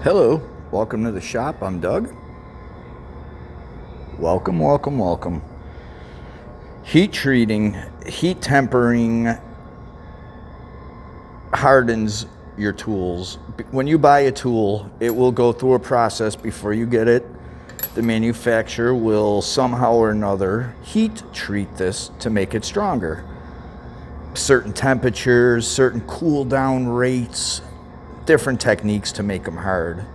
Hello, welcome to the shop. I'm Doug. Welcome, welcome, welcome. Heat treating, heat tempering hardens your tools. When you buy a tool, it will go through a process before you get it. The manufacturer will somehow or another heat treat this to make it stronger. Certain temperatures, certain cool down rates, different techniques to make them hard.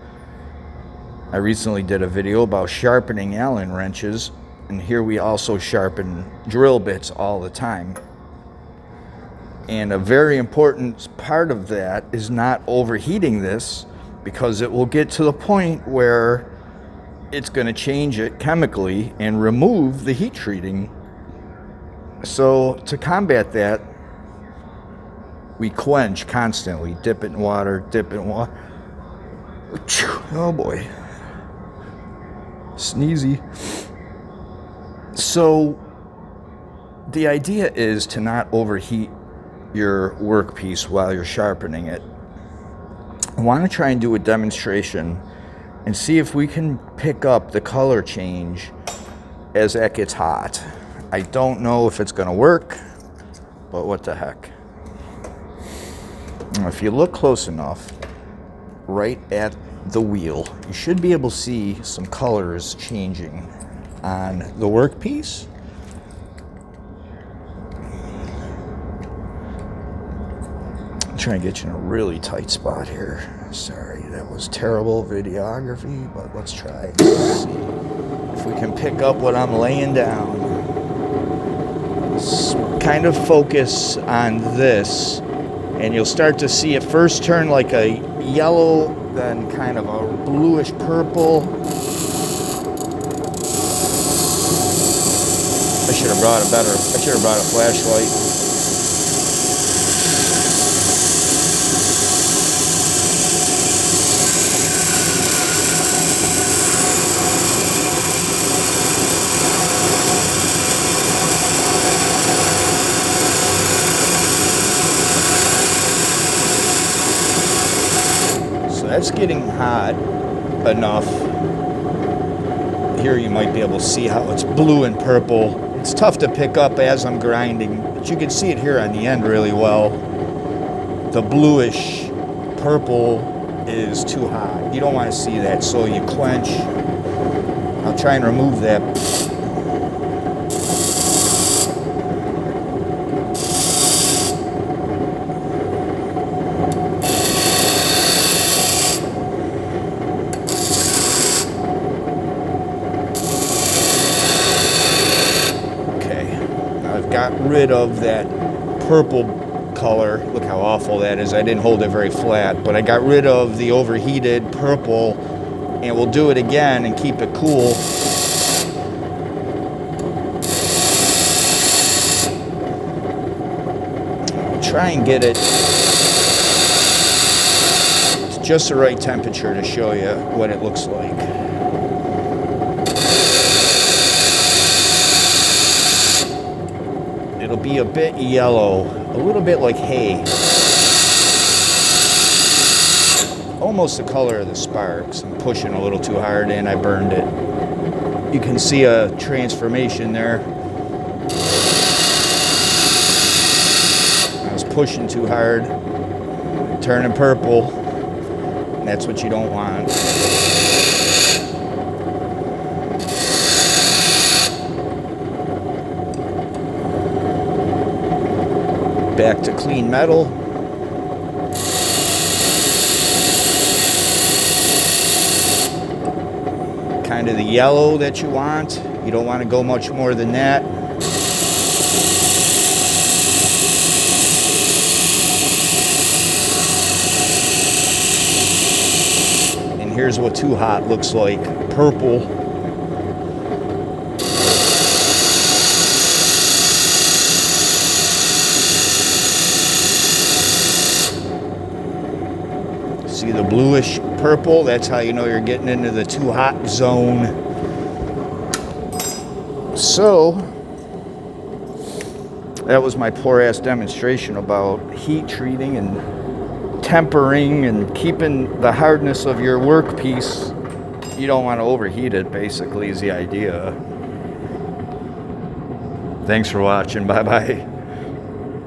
I recently did a video about sharpening Allen wrenches, and here we also sharpen drill bits all the time. And a very important part of that is not overheating this, because it will get to the point where it's going to change it chemically and remove the heat treating. So to combat that, we quench constantly, dip it in water, dip it in water. Oh boy. Sneezy. So the idea is to not overheat your workpiece while you're sharpening it. I want to try and do a demonstration and see if we can pick up the color change as that gets hot. I don't know if it's going to work, but what the heck. If you look close enough, right at the wheel, you should be able to see some colors changing on the workpiece. I'm trying to get you in a really tight spot here. Sorry, that was terrible videography, but let's try. Let's see if we can pick up what I'm laying down. Kind of focus on this, and you'll start to see it first turn like a yellow, then kind of a bluish purple. I should have brought a flashlight. That's getting hot enough. Here you might be able to see how it's blue and purple. It's tough to pick up as I'm grinding, but you can see it here on the end really well. The bluish purple is too hot. You don't want to see that, so you quench. I'll try and remove that. Got rid of that purple color. Look how awful that is. I didn't hold it very flat, but I got rid of the overheated purple, and we'll do it again and keep it cool. I'll try and get it to just the right temperature to show you what it looks like. It'll be a bit yellow, a little bit like hay. Almost the color of the sparks. I'm pushing a little too hard and I burned it. You can see a transformation there. I was pushing too hard, turning purple, and that's what you don't want. Back to clean metal. Kind of the yellow that you want. You don't want to go much more than that. And here's what too hot looks like. Purple. See the bluish purple? That's how you know you're getting into the too hot zone. So, that was my poor ass demonstration about heat treating and tempering and keeping the hardness of your workpiece. You don't want to overheat it, basically, is the idea. Thanks for watching. Bye-bye.